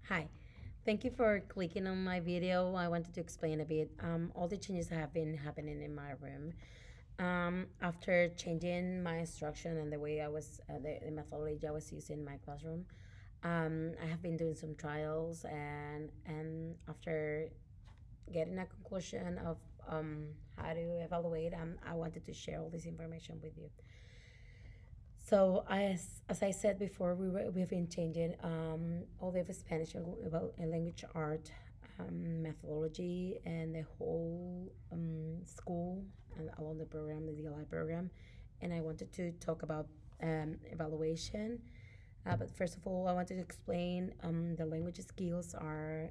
Hi, thank you for clicking on my video. I wanted to explain a bit all the changes that have been happening in my room. After changing my instruction and the way the methodology I was using in my classroom, I have been doing some trials and after getting a conclusion of how to evaluate, I wanted to share all this information with you. So as I said before, we've been changing all the Spanish about language art methodology and the whole school and along the program, the DLI program, and I wanted to talk about evaluation. But first of all, I wanted to explain the language skills are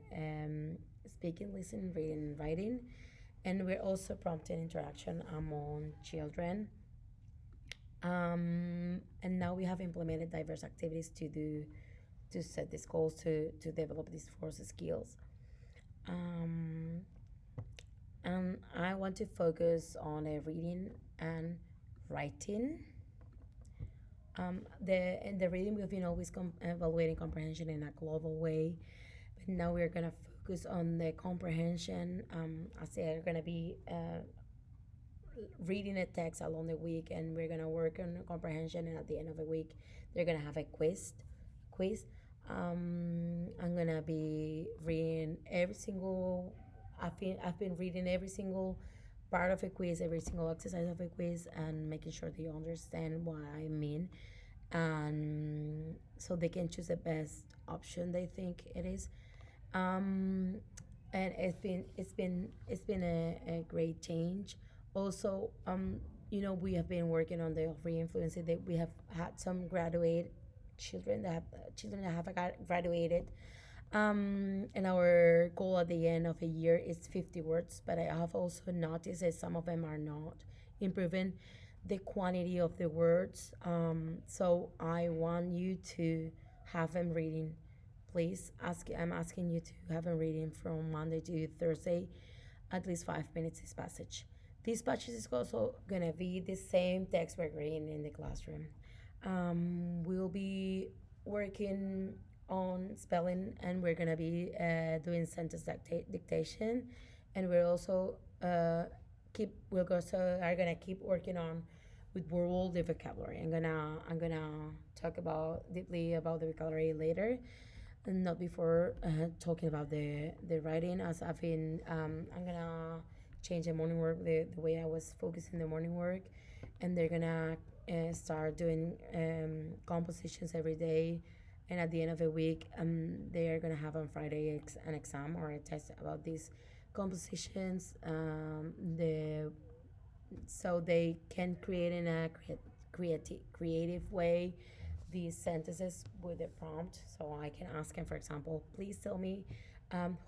speaking, listening, reading, and writing, and we're also prompting interaction among children, and now we have implemented diverse activities to set these goals to develop these four skills. Um, and I want to focus on reading and writing. In the reading we've been always evaluating comprehension in a global way, but now we're gonna focus on the comprehension. As they're gonna be reading a text along the week, and we're gonna work on comprehension. And at the end of the week, they're gonna have a quiz. I'm gonna be reading every single. I've been reading every single part of a quiz, every single exercise of a quiz, and making sure they understand what I mean, and so they can choose the best option they think it is. Um, and it's been a great change. Also, we have been working on the re-influencing that we have had some graduate children that have graduated. And our goal at the end of a year is 50 words, but I have also noticed that some of them are not improving the quantity of the words. So I want you to have them reading. Please ask. I'm asking you to have them reading from Monday to Thursday, at least 5 minutes this passage. This passage is also gonna be the same text we're reading in the classroom. We'll be working on spelling, and we're gonna be doing sentence dictation, and we're also we're also are gonna keep working on with all the vocabulary. I'm gonna talk about deeply about the vocabulary later, and not before talking about the writing. As I've been, I'm gonna change the morning work, the way I was focusing the morning work, and they're gonna start doing compositions every day. And at the end of the week, they are gonna have on Friday an exam or a test about these compositions. The So they can create in a creative way these sentences with a prompt. So I can ask him, for example, please tell me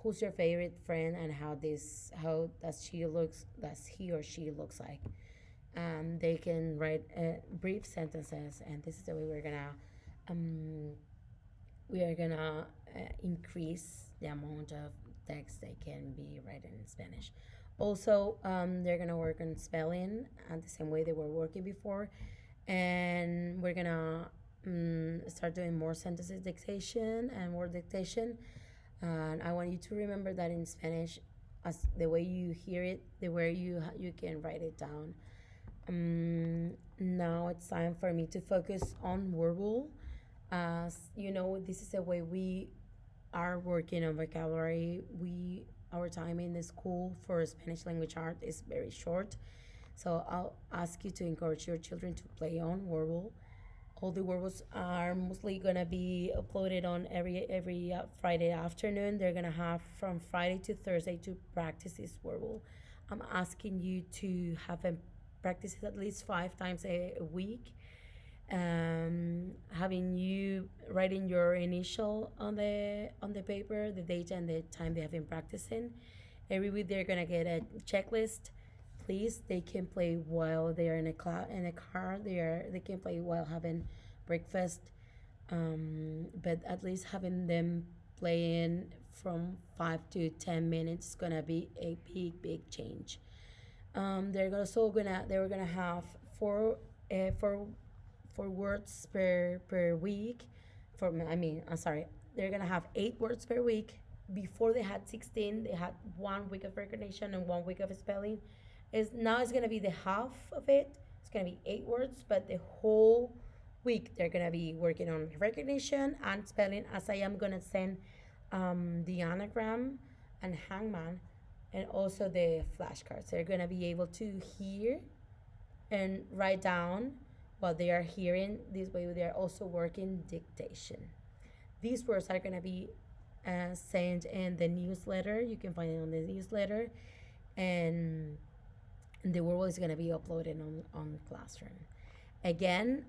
who's your favorite friend and how does he or she looks like. They can write brief sentences, and this is the way um, we are gonna increase the amount of text they can be written in Spanish. Also, they're gonna work on spelling the same way they were working before, and we're gonna start doing more sentences dictation and word dictation. And I want you to remember that in Spanish, as the way you hear it, the way you can write it down. Now it's time for me to focus on verbal. As you know, this is the way we are working on vocabulary. Our time in the school for Spanish language art is very short, so I'll ask you to encourage your children to play on Wordle. All the Wordles are mostly gonna be uploaded on every Friday afternoon. They're gonna have from Friday to Thursday to practice this Wordle. I'm asking you to have them practice it at least 5 times a week. Having you writing your initial on the paper, the date and the time they have been practicing. Every week they're gonna get a checklist. Please, they can play while they are in a car. They can play while having breakfast. But at least having them playing from 5 to 10 minutes is gonna be a big change. They were gonna have four words per week. I'm sorry. they're gonna have 8 words per week. Before they had 16, they had 1 week of recognition and 1 week of spelling. Is now it's gonna be the half of it. It's gonna be 8 words, but the whole week they're gonna be working on recognition and spelling. As I am gonna send the anagram and hangman, and also the flashcards. They're gonna be able to hear and write down what they are hearing. This way, they are also working dictation. These words are gonna be sent in the newsletter. You can find it on the newsletter, and the word is gonna be uploaded on Classroom. Again,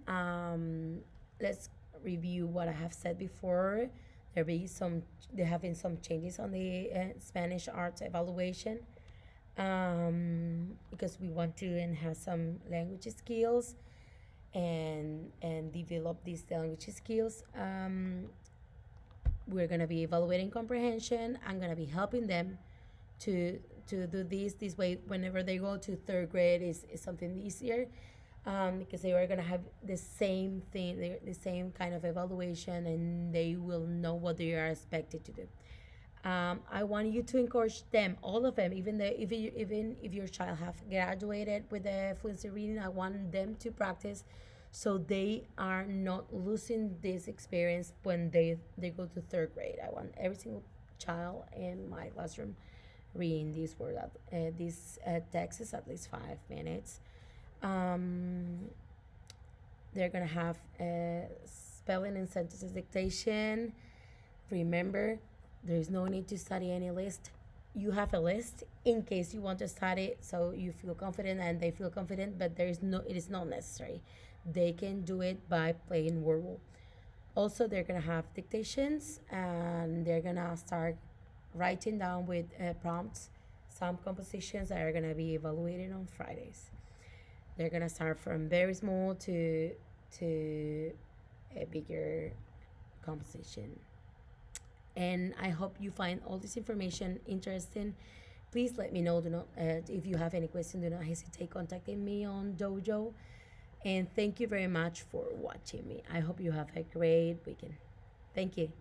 let's review what I have said before. There have been some changes on the Spanish arts evaluation, because we want to enhance some language skills and develop these language skills. We're gonna be evaluating comprehension. I'm gonna be helping them to do this way. Whenever they go to third grade, is something easier, because they are gonna have the same thing, the same kind of evaluation, and they will know what they are expected to do. I want you to encourage them, all of them, even if your child have graduated with the fluency reading. I want them to practice, so they are not losing this experience when they go to third grade. I want every single child in my classroom reading this word, this text is at least 5 minutes. Um, they're gonna have spelling and sentences dictation. Remember, there is no need to study any list. You have a list in case you want to study, so you feel confident and they feel confident. But it is not necessary. They can do it by playing Wordle. Also, they're gonna have dictations, and they're gonna start writing down with prompts some compositions that are gonna be evaluated on Fridays. They're gonna start from very small to a bigger composition. And I hope you find all this information interesting. Please let me know. Do not If you have any questions, do not hesitate contacting me on Dojo. And thank you very much for watching me. I hope you have a great weekend. Thank you.